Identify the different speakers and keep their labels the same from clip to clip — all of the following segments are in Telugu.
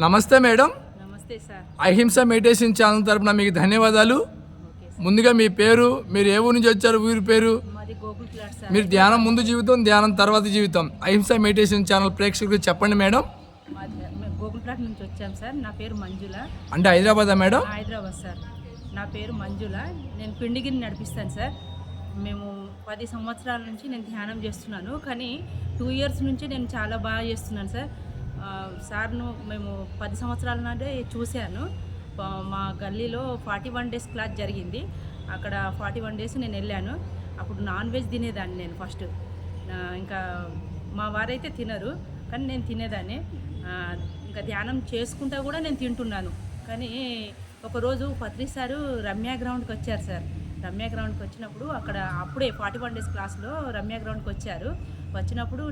Speaker 1: నమస్తే మేడం.
Speaker 2: నమస్తే సార్.
Speaker 1: అహింస మెడిటేషన్ ఛానల్ తరపున మీకు ధన్యవాదాలు. ముందుగా మీ పేరు, మీరు ఏ ఊరు నుంచి వచ్చారు, ఊరి పేరు?
Speaker 2: మాది గోకుల్ ప్లాట్ సార్.
Speaker 1: మీరు ధ్యానం ముందు జీవితం, ధ్యానం తర్వాత జీవితం, అహింస మెడిటేషన్ ఛానల్ ప్రేక్షకులకు చెప్పండి మేడం.
Speaker 2: మేము గోకుల్ ప్లాట్ నుంచి వచ్చాం సార్. నా పేరు మంజుల.
Speaker 1: అంటే హైదరాబాదా మేడం?
Speaker 2: హైదరాబాద్ సార్. నా పేరు మంజుల. నేను పిండిగిరిని నడిపిస్తాను సార్. మేము 10 సంవత్సరాల నుంచి నేను ధ్యానం చేస్తున్నాను, కానీ 2 ఇయర్స్ నుంచి నేను చాలా బాగా చేస్తున్నాను సార్. సార్ను మేము 10 సంవత్సరాల నాడే చూశాను. మా గల్లీలో 41 డేస్ క్లాస్ జరిగింది. అక్కడ 41 డేస్ నేను వెళ్ళాను. అప్పుడు నాన్ వెజ్ తినేదాన్ని నేను ఫస్ట్. ఇంకా మా వారైతే తినరు, కానీ నేను తినేదాన్ని. ఇంకా ధ్యానం చేసుకుంటా కూడా నేను తింటున్నాను. కానీ ఒకరోజు పత్రి సారు రమ్య గ్రౌండ్కి వచ్చారు సార్. రమ్య గ్రౌండ్కి వచ్చినప్పుడు అక్కడ అప్పుడే 41 డేస్ క్లాస్లో రమ్య గ్రౌండ్కి వచ్చారు. వచ్చినప్పుడు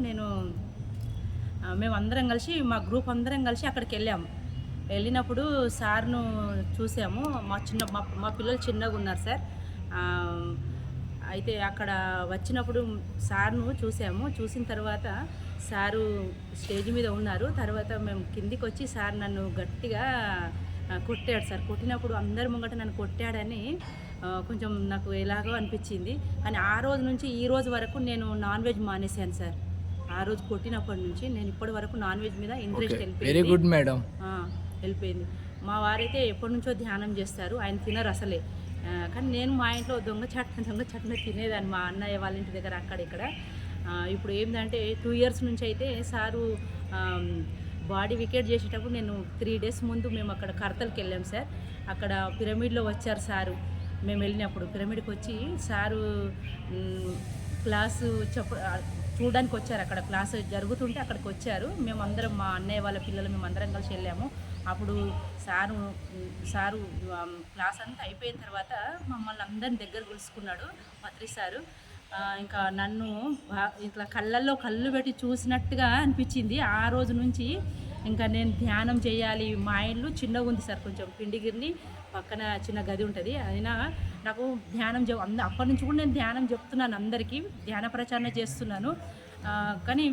Speaker 2: మేము అందరం కలిసి, మా గ్రూప్ అందరం కలిసి అక్కడికి వెళ్ళాము. వెళ్ళినప్పుడు సార్ను చూసాము. మా పిల్లలు చిన్నగా ఉన్నారు సార్. అయితే అక్కడ వచ్చినప్పుడు సార్ను చూసాము. చూసిన తర్వాత సారు స్టేజ్ మీద ఉన్నారు. తర్వాత మేము కిందికి వచ్చి సార్ నన్ను గట్టిగా కొట్టాడు సార్. కొట్టినప్పుడు అందరి ముంగట నన్ను కొట్టాడని కొంచెం నాకు ఎలాగో అనిపించింది. కానీ ఆ రోజు నుంచి ఈ రోజు వరకు నేను నాన్ వెజ్ మానేశాను సార్. ఆ రోజు కొట్టినప్పటి నుంచి నేను ఇప్పటి వరకు నాన్ వెజ్ మీద ఇంట్రెస్ట్ వెళ్ళిపోయింది.
Speaker 1: Very good madam.
Speaker 2: వెళ్ళిపోయింది. మా వారైతే ఎప్పటి నుంచో ధ్యానం చేస్తారు, ఆయన తినరు అసలే. కానీ నేను మా ఇంట్లో దొంగ చట్న తినేదాన్ని మా అన్నయ్య వాళ్ళ ఇంటి దగ్గర అక్కడ ఇక్కడ. ఇప్పుడు ఏంటంటే 2 ఇయర్స్ నుంచి అయితే సారు బాడీ వికెట్ చేసేటప్పుడు నేను 3 డేస్ ముందు మేము అక్కడ కర్తలకి వెళ్ళాం సార్. అక్కడ పిరమిడ్లో వచ్చారు సారు. మేము వెళ్ళినప్పుడు పిరమిడ్కి వచ్చి సారు క్లాసు చూడడానికి వచ్చారు. అక్కడ క్లాసు జరుగుతుంటే అక్కడికి వచ్చారు. మేమందరం, మా అన్నయ్య వాళ్ళ పిల్లలు మేమందరం కలిసి వెళ్ళాము. అప్పుడు సారు క్లాస్ అంతా అయిపోయిన తర్వాత మమ్మల్ని అందరిని దగ్గర పిలుచుకున్నాడు పత్రి సారు. ఇంకా నన్ను ఇట్లా కళ్ళల్లో కళ్ళు పెట్టి చూసినట్టుగా అనిపించింది. ఆ రోజు నుంచి ఇంకా నేను ధ్యానం చేయాలి. మా ఇల్లు చిన్నగా ఉంది సార్, కొంచెం పిండిగిరిని పక్కన చిన్న గది ఉంటుంది. అయినా నాకు ధ్యానం అప్పటి నుంచి కూడా నేను ధ్యానం చెప్తున్నాను, అందరికీ ధ్యాన ప్రచారణ చేస్తున్నాను. కానీ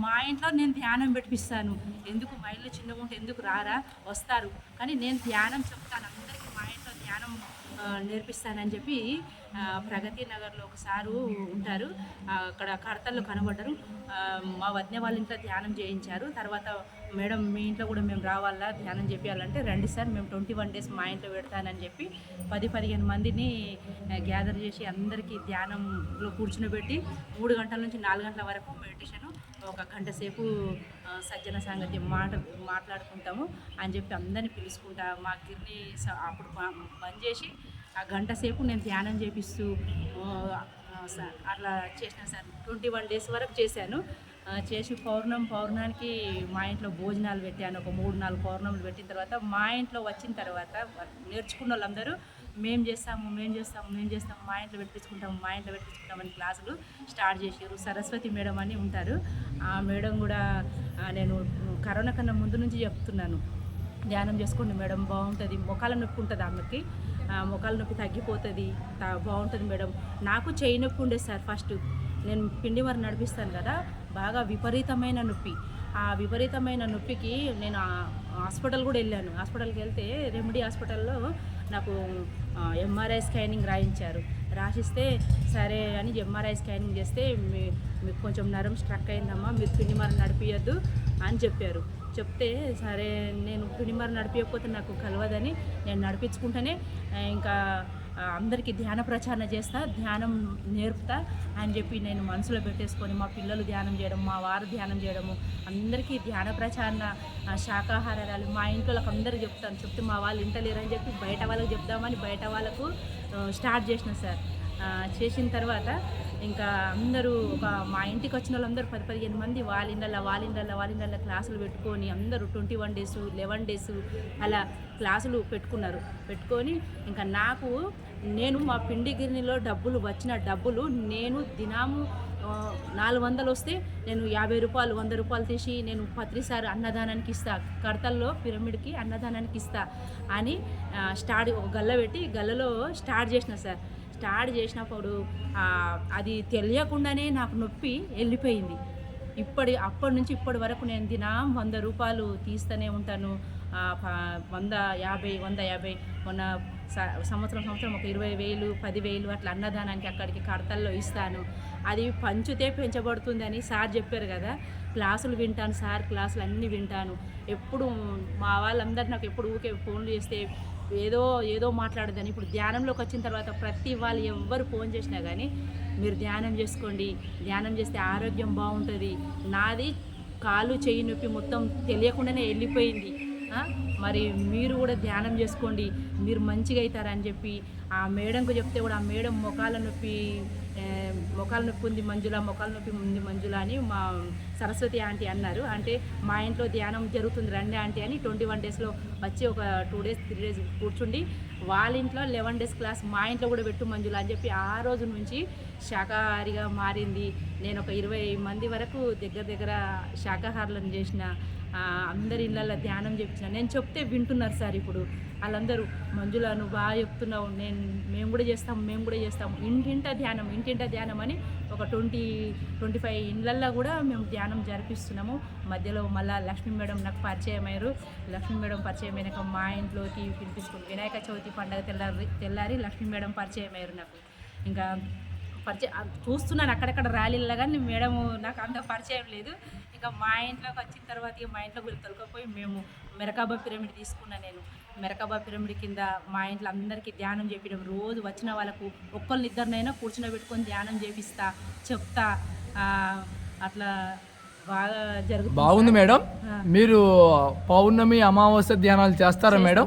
Speaker 2: మా ఇంట్లో నేను ధ్యానం పెట్టిస్తాను. ఎందుకు మా ఇల్లు చిన్నగా ఉంటే ఎందుకు రారా, వస్తారు, కానీ నేను ధ్యానం చెప్తాను అందరికీ, మా ఇంట్లో ధ్యానం నేర్పిస్తానని చెప్పి ప్రగతి నగర్లో ఒకసారి ఉంటారు, అక్కడ కడతల్లో కనబడ్డారు. మా వదిన వాళ్ళ ఇంట్లో ధ్యానం చేయించారు. తర్వాత మేడం మీ ఇంట్లో కూడా మేము రావాలా ధ్యానం చేయాలంటే రండి సార్, మేము 21 డేస్ మా ఇంట్లో పెడతానని చెప్పి 10-15 మందిని గ్యాదర్ చేసి అందరికీ ధ్యానంలో కూర్చునిపెట్టి 3 గంటల నుంచి 4 గంటల వరకు మెడిటేషను, 1 గంట సేపు సజ్జన సంగతి మాట్లాడుకుంటాము అని చెప్పి అందరినీ పిలుచుకుంటా మా గిరిని అప్పుడు బంద్ చేసి ఆ గంట సేపు నేను ధ్యానం చేపిస్తూ అట్లా చేసిన సార్. 21 డేస్ వరకు చేశాను. చేసి పౌర్ణానికి మా ఇంట్లో భోజనాలు పెట్టాను. ఒక 3-4 పౌర్ణములు పెట్టిన తర్వాత మా ఇంట్లో వచ్చిన తర్వాత నేర్చుకున్న వాళ్ళందరూ మేము చేస్తాము మా ఇంట్లో పెట్టించుకుంటామని క్లాసులు స్టార్ట్ చేశారు. సరస్వతి మేడం అని ఉంటారు. ఆ మేడం కూడా నేను కరోనా కన్నా ముందు నుంచి చెప్తున్నాను, ధ్యానం చేసుకోండి మేడం, బాగుంటుంది, మొఖాల నొప్పి ఉంటుంది ఆమెకి, మొఖాల నొప్పి తగ్గిపోతుంది, బాగుంటుంది మేడం. నాకు చేయి నొప్పి ఉండేది సార్. ఫస్ట్ నేను పిండి మరి నడిపిస్తాను కదా, బాగా విపరీతమైన నొప్పి. ఆ విపరీతమైన నొప్పికి నేను హాస్పిటల్ కూడా వెళ్ళాను. హాస్పిటల్కి వెళ్తే రెమెడీ హాస్పిటల్లో నాకు ఎంఆర్ఐ స్కానింగ్ రాయించారు. రాసిస్తే సరే అని ఎంఆర్ఐ స్కానింగ్ చేస్తే మీకు కొంచెం నరం స్ట్రక్ అయిందమ్మా, మీరు పిండి మరి నడిపియద్దు అని చెప్పారు. చెప్తే సరే, నేను పిండి మరి నడిపించకపోతే నాకు కలవదని నేను నడిపించుకుంటేనే ఇంకా అందరికీ ధ్యాన ప్రచారణ చేస్తా, ధ్యానం నేర్పుతా అని చెప్పి నేను మనసులో పెట్టేసుకొని మా పిల్లలు ధ్యానం చేయడం, మా వారు ధ్యానం చేయడము, అందరికీ ధ్యాన ప్రచారణ, శాకాహారాలు మా ఇంట్లో వాళ్ళకి అందరికీ చెప్తే మా వాళ్ళు ఇంటలేరని చెప్పి బయట వాళ్ళకి చెప్దామని బయట వాళ్ళకు స్టార్ట్ చేసిన సార్. చేసిన తర్వాత ఇంకా అందరూ మా ఇంటికి వచ్చిన వాళ్ళందరూ 10-15 మంది వాళ్ళ ఇళ్ళల్లో క్లాసులు పెట్టుకొని అందరూ 21 డేస్ 11 డేస్ అలా క్లాసులు పెట్టుకొని ఇంకా నేను మా పిండిగిరినిలో వచ్చిన డబ్బులు నేను దినాము 400 వస్తే నేను 50 రూపాయలు 100 రూపాయలు తీసి నేను పత్రిసారి అన్నదానానికి ఇస్తా, కడతల్లో పిరమిడ్కి అన్నదానానికి ఇస్తా అని ఒక గల్ల పెట్టి గల్లలో స్టార్ట్ చేసిన సార్. స్టార్ట్ చేసినప్పుడు అది తెలియకుండానే నాకు నొప్పి వెళ్ళిపోయింది. అప్పటి నుంచి ఇప్పటి వరకు నేను దినం 100 రూపాయలు తీస్తూనే ఉంటాను. 100, 50 మొన్న సంవత్సరం ఒక 20,000, 10,000 అట్లా అన్నదానానికి అక్కడికి కడతల్లో ఇస్తాను. అది పంచితే పెంచబడుతుందని సార్ చెప్పారు కదా. క్లాసులు వింటాను సార్, క్లాసులు అన్నీ వింటాను. ఎప్పుడు మా వాళ్ళందరూ నాకు ఎప్పుడు ఊకే ఫోన్లు చేస్తే ఏదో మాట్లాడదని. ఇప్పుడు ధ్యానంలోకి వచ్చిన తర్వాత ప్రతి వాళ్ళు ఎవ్వరు ఫోన్ చేసినా కానీ మీరు ధ్యానం చేసుకోండి, ధ్యానం చేస్తే ఆరోగ్యం బాగుంటుంది. నాది కాలు చెయ్యి నొప్పి మొత్తం తెలియకుండానే వెళ్ళిపోయింది. మరి మీరు కూడా ధ్యానం చేసుకోండి, మీరు మంచిగా అవుతారని చెప్పి ఆ మేడంకు చెప్తే కూడా ఆ మేడం మొకాల నొప్పి ఉంది మంజుల, మొకాల నొప్పి ఉంది మంజుల అని మా సరస్వతి ఆంటీ అన్నారు. అంటే మా ఇంట్లో ధ్యానం జరుగుతుంది రండి ఆంటీ అని 21 డేస్లో వచ్చి ఒక 2 డేస్ 3 డేస్ కూర్చుండి వాళ్ళ ఇంట్లో 11 డేస్ క్లాస్ మా ఇంట్లో కూడా పెట్టు మంజుల అని చెప్పి ఆ రోజు నుంచి శాకాహారిగా మారింది. నేను ఒక 20 మంది వరకు దగ్గర శాకాహారులను చేసిన, అందరి ఇళ్ళల్లో ధ్యానం చెప్పించిన. నేను చెప్తే వింటున్నారు సార్. ఇప్పుడు వాళ్ళందరూ మంజుల నువ్వు బాగా చెప్తున్నావు, మేము కూడా చేస్తాం ఇంటింట ధ్యానం అని ఒక 25 ఇళ్ళల్లో కూడా మేము ధ్యానం జరిపిస్తున్నాము. మధ్యలో మళ్ళీ లక్ష్మీ మేడం నాకు పరిచయం అయ్యారు. లక్ష్మీ మేడం పరిచయం అయినాక మా ఇంట్లోకి పిలిపించుకుని వినాయక చవితి పండుగ తెల్లారి లక్ష్మీ మేడం పరిచయం అయ్యారు నాకు. ఇంకా చూస్తున్నాను అక్కడక్కడ ర్యాలీల్లో, కానీ మేడం నాకు అంత పరిచయం లేదు. ఇంకా మా ఇంట్లోకి వచ్చిన తర్వాత మా ఇంట్లో గురించి తొలకపోయి మేము మెరకాబా పిరమిడ్ తీసుకున్నాను. నేను మెరకాబా పిరమిడ్ కింద మా ఇంట్లో అందరికీ ధ్యానం చేపించడం, రోజు వచ్చిన వాళ్ళకు ఒక్కళ్ళిద్దరినైనా కూర్చునబెట్టుకొని ధ్యానం చేపిస్తా, చెప్తా. అట్లా బాగా జరుగుతుంది.
Speaker 1: బాగుంది మేడం. మీరు పౌర్ణమి అమావాస్య ధ్యానాలు చేస్తారా మేడం?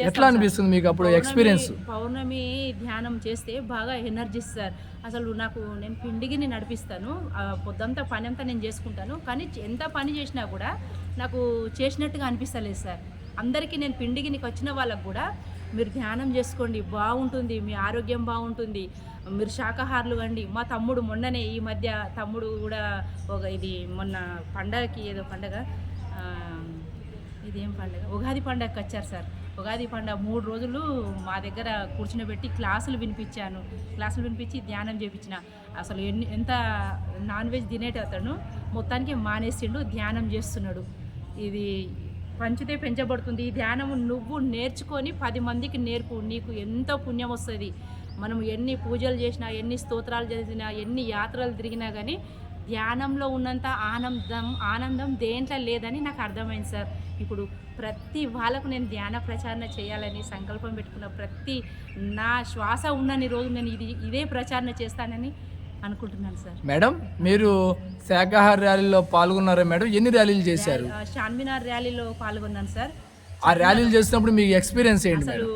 Speaker 1: ఎట్లా అనిపిస్తుంది మీకు అప్పుడు ఎక్స్పీరియన్స్?
Speaker 2: పౌర్ణమి ధ్యానం చేస్తే బాగా ఎనర్జీ సార్. అసలు నేను పిండిగిని నడిపిస్తాను, పొద్దంతా పని అంతా నేను చేసుకుంటాను. కానీ ఎంత పని చేసినా కూడా నాకు చేసినట్టుగా అనిపిస్తలేదు సార్. అందరికీ నేను పిండిగినికి వచ్చిన వాళ్ళకు కూడా మీరు ధ్యానం చేసుకోండి, బాగుంటుంది, మీ ఆరోగ్యం బాగుంటుంది, మీరు శాకాహారులు కండి. మా తమ్ముడు మొన్ననే ఈ మధ్య తమ్ముడు కూడా ఇది మొన్న పండగకి ఏదో పండగ, ఇదేం పండగ, ఉగాది పండగకి వచ్చారు సార్. ఉగాది పండగ 3 రోజులు మా దగ్గర కూర్చునిబెట్టి క్లాసులు వినిపించి ధ్యానం చేయించిన. అసలు ఎంత నాన్ వెజ్ తినేటతను మొత్తానికి మానేసిండు, ధ్యానం చేస్తున్నాడు. ఇది పంచితే పెంచబడుతుంది. ఈ ధ్యానము నువ్వు నేర్చుకొని 10 మందికి నేర్పు, నీకు ఎంతో పుణ్యం వస్తుంది. మనం ఎన్ని పూజలు చేసినా, ఎన్ని స్తోత్రాలు చదివినా, ఎన్ని యాత్రలు తిరిగినా కానీ ధ్యానంలో ఉన్నంత ఆనందం దేంట్లో లేదని నాకు అర్థమైంది సార్. ఇప్పుడు ప్రతి వాళ్ళకు నేను ధ్యాన ప్రచారణ చేయాలని సంకల్పం పెట్టుకున్న, నా శ్వాస ఉన్నన్ని రోజు నేను ఇదే ప్రచారణ చేస్తానని అనుకుంటున్నాను సార్.
Speaker 1: మేడం మీరు శాకాహార ర్యాలీలో పాల్గొన్నారా మేడం? ఎన్ని ర్యాలీలు చేశారు?
Speaker 2: చార్మినార్ ర్యాలీలో పాల్గొన్నాను సార్.
Speaker 1: ఆ ర్యాలీలు చేసినప్పుడు మీకు ఎక్స్పీరియన్స్ ఏంటి?
Speaker 2: అసలు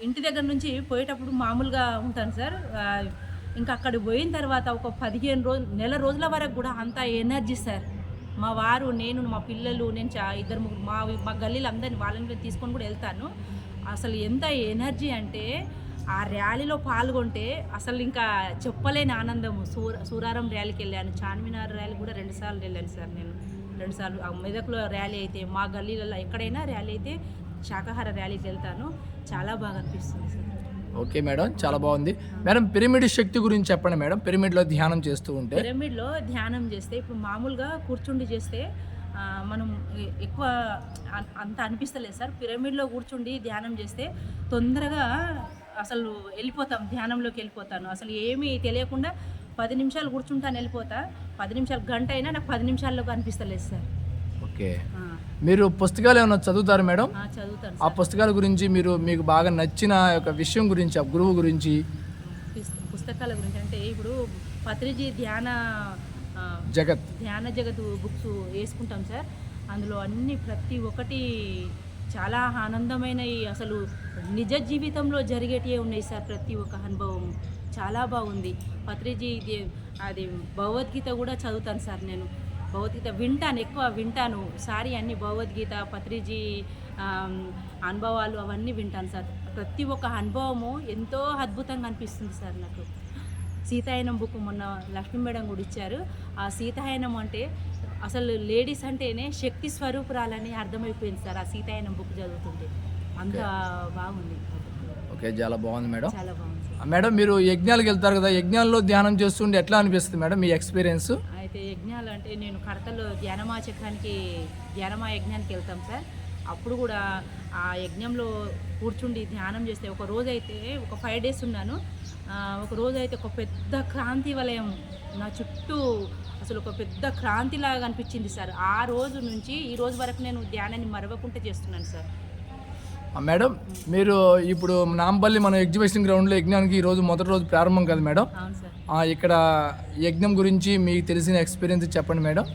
Speaker 2: ఇంటి దగ్గర నుంచి పోయేటప్పుడు మామూలుగా ఉంటాను సార్. ఇంకా అక్కడికి పోయిన తర్వాత ఒక 15 రోజులు, నెల రోజుల వరకు కూడా అంత ఎనర్జీ సార్. మా వారు, నేను, మా పిల్లలు, నేను 2-3 మా గల్లీలు అందరినీ వాళ్ళని తీసుకొని కూడా వెళ్తాను. అసలు ఎంత ఎనర్జీ అంటే ఆ ర్యాలీలో పాల్గొంటే అసలు ఇంకా చెప్పలేని ఆనందము. సూరారం ర్యాలీకి వెళ్ళాను, చార్మినార్ ర్యాలీ కూడా 2 సార్లు వెళ్ళాను సార్. నేను 2 సార్లు మెదక్లో ర్యాలీ అయితే, మా గల్లీలలో ఎక్కడైనా ర్యాలీ అయితే శాకాహార ర్యాలీకి వెళ్తాను. చాలా బాగా అనిపిస్తుంది సార్.
Speaker 1: ఓకే మేడం, చాలా బాగుంది మేడం. పిరమిడ్ శక్తి గురించి చెప్పండి మేడం. పిరమిడ్లో ధ్యానం చేస్తూ ఉంటే,
Speaker 2: పిరమిడ్లో ధ్యానం చేస్తే ఇప్పుడు మామూలుగా కూర్చుండి చేస్తే మనం ఎక్కువ అంత అనిపిస్తలేదు సార్. పిరమిడ్లో కూర్చుండి ధ్యానం చేస్తే తొందరగా అసలు ధ్యానంలోకి వెళ్ళిపోతాను. అసలు ఏమీ తెలియకుండా 10 నిమిషాలు కూర్చుంటాను, వెళ్ళిపోతా. 10 నిమిషాలు, గంట అయినా నాకు 10 నిమిషాల్లోకి అనిపిస్తలేదు సార్.
Speaker 1: ఓకే. మీరు పుస్తకాలు ఏమైనా చదువుతారు మేడం?
Speaker 2: చదువుతాను.
Speaker 1: ఆ పుస్తకాల గురించి మీకు బాగా నచ్చిన ఒక విషయం గురించి, ఆ గురువు గురించి?
Speaker 2: పుస్తకాల గురించి అంటే ఇప్పుడు పత్రిజీ ధ్యాన జగత్ బుక్స్ వేసుకుంటాం సార్. అందులో అన్ని ప్రతి ఒక్కటి చాలా ఆనందమైనవి, అసలు నిజ జీవితంలో జరిగేటివే ఉన్నాయి సార్. ప్రతి ఒక్క అనుభవం చాలా బాగుంది. పత్రిజీ అది భగవద్గీత కూడా చదువుతాను సార్. నేను భగవద్గీత ఎక్కువ వింటాను సారీ. అన్ని భగవద్గీత, పత్రిజీ అనుభవాలు అవన్నీ వింటాను సార్. ప్రతి ఒక్క అనుభవము ఎంతో అద్భుతంగా అనిపిస్తుంది సార్ నాకు. సీతాయనం బుక్ మొన్న లక్ష్మీ మేడం కూడా ఇచ్చారు. ఆ సీతాయనం అంటే అసలు లేడీస్ అంటేనే శక్తి స్వరూపురాలని అర్థమైపోయింది సార్ ఆ సీతాయనం బుక్ చదువుతుంటే. అంత బాగుంది.
Speaker 1: ఓకే, చాలా బాగుంది మేడం.
Speaker 2: చాలా బాగుంది
Speaker 1: మేడం. మీరు యజ్ఞాలకు వెళ్తారు కదా, యజ్ఞాల్లో ధ్యానం చేస్తుంటే ఎట్లా అనిపిస్తుంది మేడం మీ ఎక్స్పీరియన్స్?
Speaker 2: అయితే యజ్ఞాలు అంటే నేను కడతలో ధ్యానమా యజ్ఞానికి వెళ్తాం సార్. అప్పుడు కూడా ఆ యజ్ఞంలో కూర్చుండి ధ్యానం చేస్తే ఒక రోజైతే ఒక 5 డేస్ ఉన్నాను. ఒక రోజైతే ఒక పెద్ద క్రాంతి వలయం నా చుట్టూ అసలు ఒక పెద్ద క్రాంతిలాగా అనిపించింది సార్. ఆ రోజు నుంచి ఈ రోజు వరకు నేను ధ్యానాన్ని మరవకుండా చేస్తున్నాను సార్.
Speaker 1: మేడం, మీరు ఇప్పుడు నాంపల్లి మన ఎగ్జిబిషన్ గ్రౌండ్లో యజ్ఞానికి ఈరోజు మొదటి రోజు ప్రారంభం కదా మేడం?
Speaker 2: అవును సార్.
Speaker 1: ఇక్కడ యజ్ఞం గురించి మీకు తెలిసిన ఎక్స్పీరియన్స్ చెప్పండి మేడం.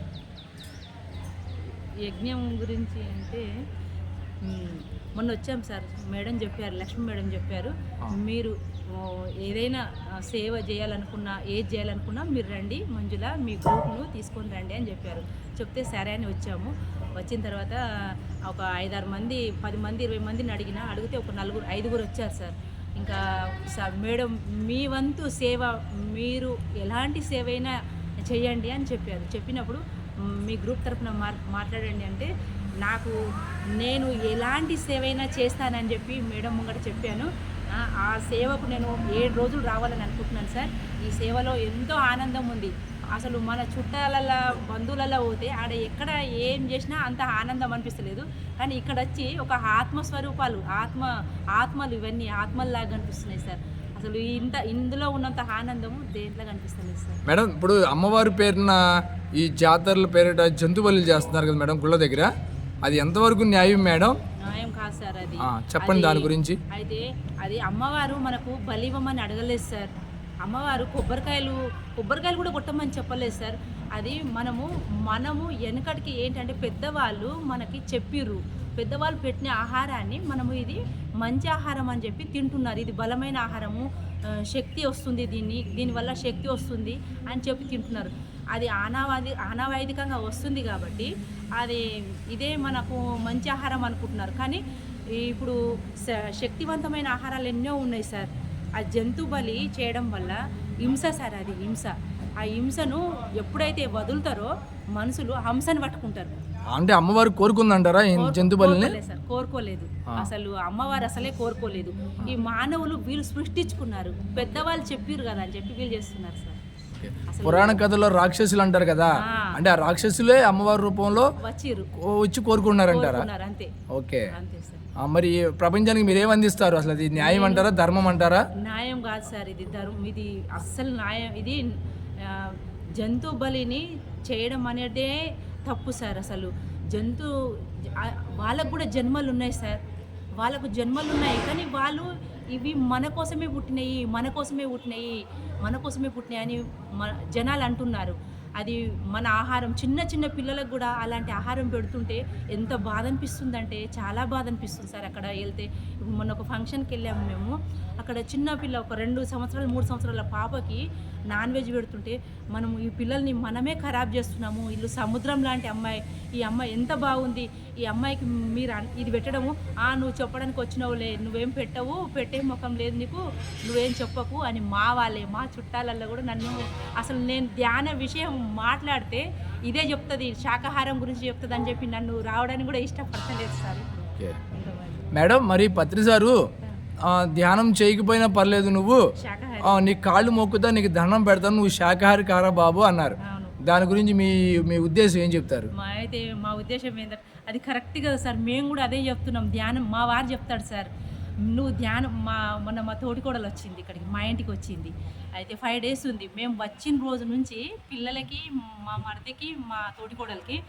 Speaker 2: యజ్ఞం గురించి అంటే మొన్న వచ్చాం సార్. మేడం చెప్పారు, లక్ష్మి మేడం చెప్పారు, మీరు ఏదైనా సేవ చేయాలనుకున్నా, ఏది చేయాలనుకున్నా మీరు రండి మంజుల, మీ గ్రూప్ను తీసుకొని రండి అని చెప్పారు. చెప్తే సరే అని వచ్చాము. వచ్చిన తర్వాత ఒక 5-6 మంది, 10 మంది, 20 మందిని అడిగితే ఒక 4-5 వచ్చారు సార్. ఇంకా సార్ మేడం మీ వంతు సేవ, మీరు ఎలాంటి సేవ అయినా చేయండి అని చెప్పారు. చెప్పినప్పుడు మీ గ్రూప్ తరఫున మాట్లాడండి అంటే నేను ఎలాంటి సేవ అయినా చేస్తానని చెప్పి మేడం ముంగట చెప్పాను. ఆ సేవకు నేను 7 రోజులు రావాలని అనుకుంటున్నాను సార్. ఈ సేవలో ఎంతో ఆనందం ఉంది. అసలు మన చుట్టాలల్లో, బంధువులలో పోతే ఆడ ఎక్కడ ఏం చేసినా అంత ఆనందం అనిపిస్తలేదు. కానీ ఇక్కడ వచ్చి ఒక ఆత్మస్వరూపాలు, ఆత్మలు ఇవన్నీ ఆత్మల్లాగా కనిపిస్తున్నాయి సార్. అసలు ఇందులో ఉన్నంత ఆనందము దేంట్లో కనిపిస్తలేదు సార్.
Speaker 1: మేడం, ఇప్పుడు అమ్మవారి పేరున ఈ జాతరల పేరిట జంతు బలులు చేస్తున్నారు కదా మేడం గుళ్ళ దగ్గర, అది ఎంతవరకు న్యాయం మేడం?
Speaker 2: న్యాయం కాదు సార్ అది.
Speaker 1: చెప్పండి దాని గురించి.
Speaker 2: అయితే అది అమ్మవారు మనకు బలివ్వమని అడగలేదు సార్. అమ్మవారు కొబ్బరికాయలు కూడా కొట్టమని చెప్పలేదు సార్. అది మనము వెనకటికి ఏంటంటే పెద్దవాళ్ళు మనకి చెప్పిర్రు, పెద్దవాళ్ళు పెట్టిన ఆహారాన్ని మనము ఇది మంచి ఆహారం అని చెప్పి తింటున్నారు. ఇది బలమైన ఆహారము, శక్తి వస్తుంది, దీనివల్ల శక్తి వస్తుంది అని చెప్పి తింటున్నారు. అది అనావాయిదికంగా వస్తుంది కాబట్టి ఇదే మనకు మంచి ఆహారం అనుకుంటున్నారు. కానీ ఇప్పుడు శక్తివంతమైన ఆహారాలు ఎన్నో ఉన్నాయి సార్. ఆ జంతు బలి చేయడం వల్ల హింస సార్, అది హింస. ఆ హింసను ఎప్పుడైతే వదులుతారో మనుషులు హంసను పట్టుకుంటారు.
Speaker 1: అంటే అమ్మవారు కోరుకుందంటారా జంతు బలిని?
Speaker 2: సార్ కోరుకోలేదు, అసలు అమ్మవారు అసలే కోరుకోలేదు. ఈ మానవులు వీళ్ళు సృష్టించుకున్నారు, పెద్దవాళ్ళు చెప్పారు కదా అని చెప్పి వీళ్ళు చేస్తున్నారు సార్.
Speaker 1: పురాణ కథలో రాక్షసులు అంటారు కదా, అంటే ఆ రాక్షసులే అమ్మవారి రూపంలో వచ్చి కోరుకున్నారంటారా?
Speaker 2: అంతే.
Speaker 1: ఓకే.
Speaker 2: అంతే సార్.
Speaker 1: మరి ప్రపంచానికి మీరు ఏమందిస్తారు? అసలు అది న్యాయం అంటారా, ధర్మం అంటారా?
Speaker 2: న్యాయం కాదు సార్, ఇది అస్సలు న్యాయం. ఇది జంతు బలిని చేయడం అనేదే తప్పు సార్. అసలు వాళ్ళకు కూడా జన్మలు ఉన్నాయి సార్, వాళ్ళకు జన్మలు ఉన్నాయి. కానీ వాళ్ళు ఇవి మన కోసమే పుట్టినాయి అని జనాలు అంటున్నారు. అది మన ఆహారం, చిన్న పిల్లలకు కూడా అలాంటి ఆహారం పెడుతుంటే ఎంత బాధ అనిపిస్తుందంటే చాలా బాధ అనిపిస్తుంది సార్. అక్కడ వెళ్తే మొన్న ఒక ఫంక్షన్కి వెళ్ళాము మేము. అక్కడ చిన్న పిల్ల, ఒక 2 సంవత్సరాలు 3 సంవత్సరాల పాపకి నాన్ వెజ్ పెడుతుంటే మనము ఈ పిల్లల్ని మనమే ఖరాబ్ చేస్తున్నాము. వీళ్ళు సముద్రం లాంటి అమ్మాయి, ఈ అమ్మాయి ఎంత బాగుంది, ఈ అమ్మాయికి మీరు ఇది పెట్టడము, నువ్వు చెప్పడానికి వచ్చినవులే, నువ్వేం పెట్టవు, పెట్టే ముఖం లేదు నీకు, నువ్వేం చెప్పకు అని మా చుట్టాలల్లో కూడా నన్ను, అసలు నేను ధ్యాన విషయం మాట్లాడితే ఇదే చెప్తుంది, శాకాహారం గురించి చెప్తుంది అని చెప్పి నన్ను రావడానికి కూడా ఇష్టపడతలేదు సార్.
Speaker 1: మేడం, మరి పత్రి సారు ధ్యానం చేయకపోయినా పర్లేదు, నువ్వు నీ కాళ్ళు మొక్కుతా, నీకు దండం పెడతాను, నువ్వు శాకాహారి కారా బాబు అన్నారు. దాని గురించి మీ ఉద్దేశం ఏం చెప్తారు?
Speaker 2: మా ఉద్దేశం ఏంటంటే అది కరెక్ట్ కదా సార్, మేము కూడా అదే చెప్తున్నాం. ధ్యానం మా వారు చెప్తాడు సార్, నువ్వు ధ్యానం మొన్న మా తోటికోడలు వచ్చింది ఇక్కడికి, మా ఇంటికి వచ్చింది. అయితే 5 డేస్ ఉంది. మేము వచ్చిన రోజు నుంచి పిల్లలకి, మా మరిదికి, మా తోటికోడలకి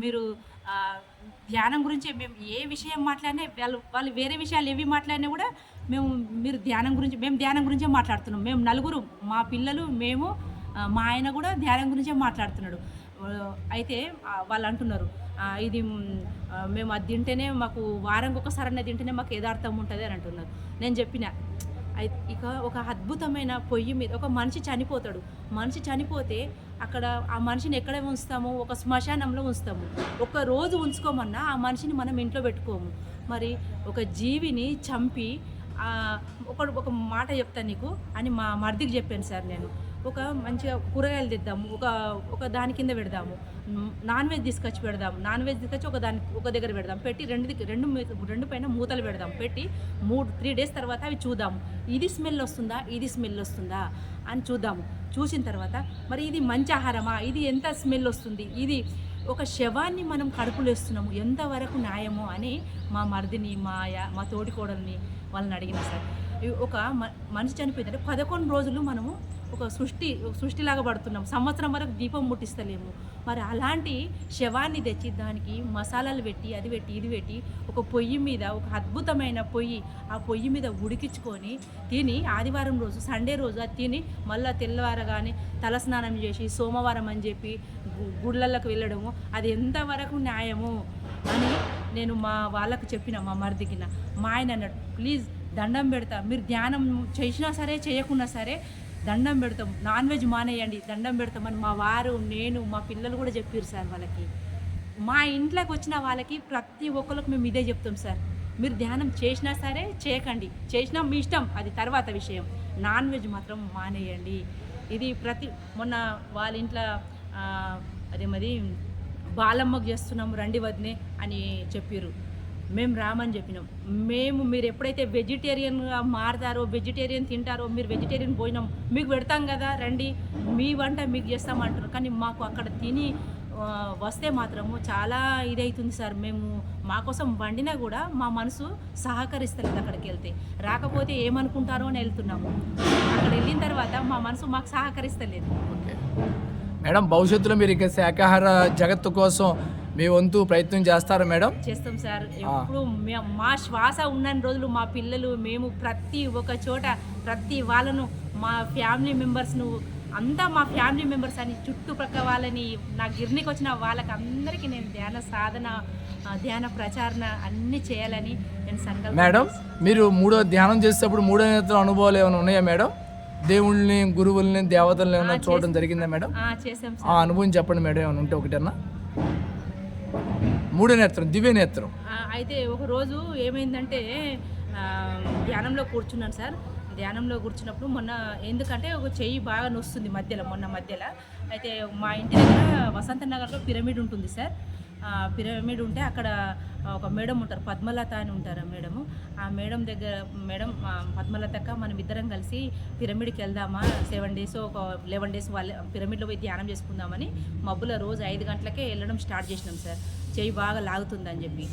Speaker 2: మీరు ధ్యానం గురించి మేము ఏ విషయం మాట్లాడినా, వాళ్ళు వేరే విషయాలు ఏవి మాట్లాడినా కూడా మేము ధ్యానం గురించే మాట్లాడుతున్నాం. మేము నలుగురు, మా పిల్లలు, మేము, మా ఆయన కూడా ధ్యానం గురించే మాట్లాడుతున్నాడు. అయితే వాళ్ళు అంటున్నారు, ఇది మేము అది తింటేనే మాకు వారానికి ఒకసారి తింటేనే మాకు యథార్థం ఉంటుంది అని అంటున్నారు. నేను చెప్పిన, ఇక ఒక అద్భుతమైన పొయ్యి మీద ఒక మనిషి చనిపోతాడు. మనిషి చనిపోతే అక్కడ ఆ మనిషిని ఎక్కడ ఉంచుతాము? ఒక శ్మశానంలో ఉంచుతాము. ఒక రోజు ఉంచుకోమన్నా ఆ మనిషిని మనం ఇంట్లో పెట్టుకోము. మరి ఒక జీవిని చంపి ఒక మాట చెప్తాను నీకు అని మా మరిదికి చెప్పాను సార్. నేను ఒక మంచిగా కూరగాయలు తెద్దాము, ఒక దాని కింద పెడదాము, నాన్ వెజ్ తీసుకొచ్చి పెడదాము, నాన్ వెజ్ తీసుకొచ్చి ఒక దగ్గర పెడదాం, పెట్టి రెండు పైన మూతలు పెడదాం, పెట్టి 3 days తర్వాత అవి చూద్దాము, ఇది స్మెల్ వస్తుందా అని చూద్దాము. చూసిన తర్వాత మరి ఇది మంచి ఆహారమా, ఇది ఎంత స్మెల్ వస్తుంది, ఇది ఒక శవాన్ని మనం కడుపులో వేస్తున్నాము, ఎంతవరకు న్యాయమో అని మా మరిదిని మా తోటికోడల్ని వాళ్ళని అడిగిన సార్. ఒక మనిషి చనిపోయిందంటే 11 రోజులు మనము ఒక సృష్టిలాగా పడుతున్నాం, సంవత్సరం వరకు దీపం ముట్టిస్తలేము. మరి అలాంటి శవాన్ని తెచ్చి దానికి మసాలాలు పెట్టి ఇది పెట్టి ఒక పొయ్యి మీద, ఒక అద్భుతమైన పొయ్యి, ఆ పొయ్యి మీద ఉడికించుకొని తిని ఆదివారం రోజు సండే రోజు అది తిని మళ్ళీ తెల్లవారగానే తలస్నానం చేసి సోమవారం అని చెప్పి గుళ్ళకు వెళ్ళడము, అది ఎంతవరకు న్యాయము అని నేను వాళ్ళకు చెప్పిన, మా మరిదికిన. మా ఆయన అన్నాడు, ప్లీజ్ దండం పెడతా, మీరు ధ్యానం చేసినా సరే చేయకున్నా సరే దండం పెడతాం, నాన్ వెజ్ మానేయండి, దండం పెడతామని మా వారు, నేను, మా పిల్లలు కూడా చెప్పారు సార్. వాళ్ళకి మా ఇంట్లోకి వచ్చిన వాళ్ళకి ప్రతి ఒక్కరికి మేము ఇదే చెప్తాం సార్, మీరు ధ్యానం చేసినా సరే చేయకండి, చేసినా మీ ఇష్టం, అది తర్వాత విషయం, నాన్ వెజ్ మాత్రం మానేయండి. ఇది మొన్న వాళ్ళ ఇంట్లో అదే మరి బాలమ్మకు చేస్తున్నాము రండి వదినే అని చెప్పారు. మేము రామని చెప్పినాం. మీరు ఎప్పుడైతే వెజిటేరియన్గా మారుతారో, వెజిటేరియన్ తింటారో, మీరు వెజిటేరియన్ భోజనం మీకు పెడతాం కదా రండి, మీ వంట మీకు చేస్తామంటారు. కానీ మాకు అక్కడ తిని వస్తే మాత్రము చాలా ఇదవుతుంది సార్. మా కోసం వండినా కూడా మా మనసు సహకరిస్తలేదు. అక్కడికి వెళ్తే రాకపోతే ఏమనుకుంటారో అని వెళ్తున్నాము. అక్కడ వెళ్ళిన తర్వాత మా మనసు మాకు సహకరిస్తలేదు.
Speaker 1: మేడం, భవిష్యత్తులో మీరు ఇక శాకాహార జగత్తు కోసం మీ వంతు ప్రయత్నం చేస్తారా మేడం?
Speaker 2: చేస్తాం సార్. ఎప్పుడు మా శ్వాస ఉన్నన్ని రోజులు మా పిల్లలు, మేము ప్రతి ఒక్క చోట ప్రతి వాళ్ళను, మా ఫ్యామిలీ మెంబర్స్ను అంతా మా ఫ్యామిలీ మెంబర్స్ అని చుట్టుప్రక్క వాళ్ళని, నా గిర్నికి వచ్చిన వాళ్ళకి అందరికీ నేను ధ్యాన సాధన, ధ్యాన ప్రచారణ అన్నీ చేయాలని నేను సంకల్పం.
Speaker 1: మేడం, మీరు ధ్యానం చేసేటప్పుడు 3వ నేత్రం అనుభవాలు ఏమైనా ఉన్నాయా మేడం? దేవుళ్ళని, గురువుల్ని, దేవతల్ని ఏమైనా చూడడం జరిగిందా మేడం?
Speaker 2: చేసాం
Speaker 1: సార్. ఆ అనుభవం చెప్పండి మేడం, ఏమైనా ఉంటే ఒకటన్నా. 3వ నేత్రం, దివ్య నేత్రం.
Speaker 2: అయితే ఒకరోజు ఏమైందంటే ధ్యానంలో కూర్చున్నాను సార్. ధ్యానంలో కూర్చున్నప్పుడు ఎందుకంటే ఒక చెయ్యి బాగా నొస్తుంది మధ్యలో. అయితే మా ఇంటి దగ్గర వసంత నగర్లో పిరమిడ్ ఉంటుంది సార్. పిరమిడ్ ఉంటే అక్కడ ఒక మేడం ఉంటారు, పద్మలత అని ఉంటారు. ఆ మేడం దగ్గర, మేడం పద్మలతక్క మనం ఇద్దరం కలిసి పిరమిడ్కి వెళ్దామా, 7 days ఒక 11 days వాళ్ళ పిరమిడ్లో పోయి ధ్యానం చేసుకుందామని మబ్బుల రోజు 5 గంటలకే వెళ్ళడం స్టార్ట్ చేసినాం సార్. చెయ్యి బాగా లాగుతుందని చెప్పి.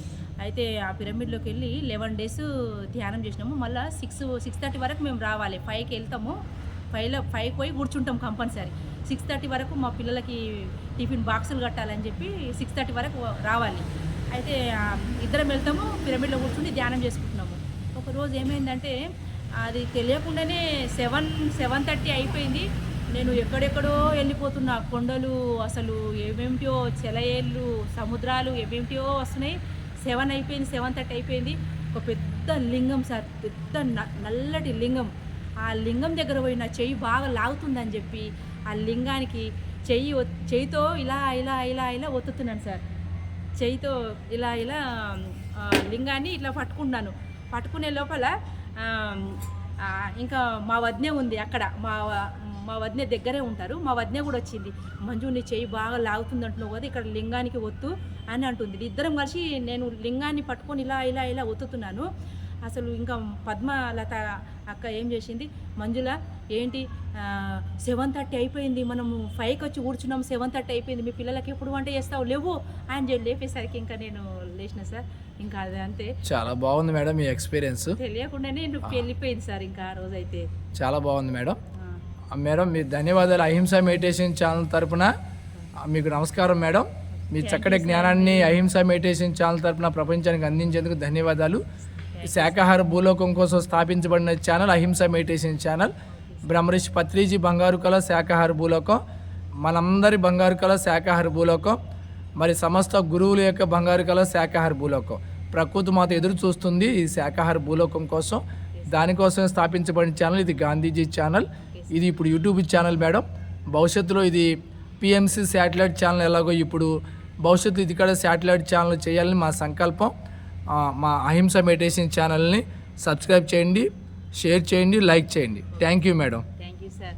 Speaker 2: అయితే ఆ పిరమిడ్లోకి వెళ్ళి 11 days ధ్యానం చేసినాము. మళ్ళీ 6:30 వరకు మేము రావాలి. 5కి వెళ్తాము, 5కి పోయి కూర్చుంటాం కంపల్సరీ. 6:30 వరకు మా పిల్లలకి టిఫిన్ బాక్సులు కట్టాలని చెప్పి 6:30 వరకు రావాలి. అయితే ఇద్దరం వెళ్తాము, పిరమిడ్లో కూర్చుని ధ్యానం చేసుకుంటున్నాము. ఒకరోజు ఏమైందంటే అది తెలియకుండానే 7:30 అయిపోయింది. నేను ఎక్కడెక్కడో వెళ్ళిపోతున్నా. కొండలు అసలు ఏమేమిటో, చెలయేళ్ళు, సముద్రాలు ఏమేమిటో వస్తున్నాయి. 7:30 అయిపోయింది. ఒక పెద్ద లింగం సార్, పెద్ద నల్లటి లింగం. ఆ లింగం దగ్గర పోయిన చెయ్యి బాగా లాగుతుందని చెప్పి ఆ లింగానికి చెయ్యితో ఇలా ఒత్తుతున్నాను సార్. చెయ్యితో ఇలా లింగాన్ని ఇట్లా పట్టుకున్నాను. పట్టుకునే లోపల ఇంకా మా వదినే ఉంది అక్కడ, మా వదినే దగ్గరే ఉంటారు. మా వదినే కూడా వచ్చింది. మంజు, నీ చెయ్యి బాగా లాగుతుంది అంటున్నావు కదా, ఇక్కడ లింగానికి ఒత్తు అని అంటుంది. ఇద్దరం కలిసి నేను లింగాన్ని పట్టుకొని ఇలా ఒత్తుతున్నాను. అసలు ఇంకా పద్మలత అక్క ఏం చేసింది, మంజుల ఏంటి 7:30 అయిపోయింది, మనము 5కి వచ్చి కూర్చున్నాం, 7:30 అయిపోయింది, మీ పిల్లలకి ఎప్పుడు వంట చేస్తావు, లేవు అని చెప్పి లేపేసరికి ఇంకా నేను లేచిన సార్. ఇంకా అది అంతే.
Speaker 1: చాలా బాగుంది మేడం మీ ఎక్స్పీరియన్స్.
Speaker 2: తెలియకుండానే వెళ్ళిపోయింది సార్. ఇంకా ఆ రోజు అయితే
Speaker 1: చాలా బాగుంది మేడం. మేడం, మీ ధన్యవాదాలు. అహింస మెడిటేషన్ ఛానల్ తరపున మీకు నమస్కారం మేడం. మీ చక్కటి జ్ఞానాన్ని అహింస మెడిటేషన్ ఛానల్ తరపున ప్రపంచానికి అందించేందుకు ధన్యవాదాలు. శాకాహార భూలోకం కోసం స్థాపించబడిన ఛానల్ అహింస మెడిటేషన్ ఛానల్. బ్రహ్మర్షి పత్రిజీ బంగారు కళ శాకాహార భూలోకం, మనందరి బంగారు కళ శాకాహార భూలోకం, మరి సమస్త గురువుల యొక్క బంగారు కళ శాకాహార భూలోకం. ప్రకృతి మాత ఎదురు చూస్తుంది ఈ శాకాహార భూలోకం కోసం. దానికోసం స్థాపించబడిన ఛానల్ ఇది గాంధీజీ ఛానల్. ఇది ఇప్పుడు యూట్యూబ్ ఛానల్ మేడం. భవిష్యత్తులో ఇది పిఎంసి శాటిలైట్ ఛానల్ ఎలాగో ఇప్పుడు భవిష్యత్తు ఇది కూడా శాటిలైట్ ఛానల్ చేయాలని మా సంకల్పం. మా అహింస మెడిటేషన్ ఛానల్ని సబ్స్క్రైబ్ చేయండి, షేర్ చేయండి, లైక్ చేయండి. Thank you madam.
Speaker 2: Thank you sir.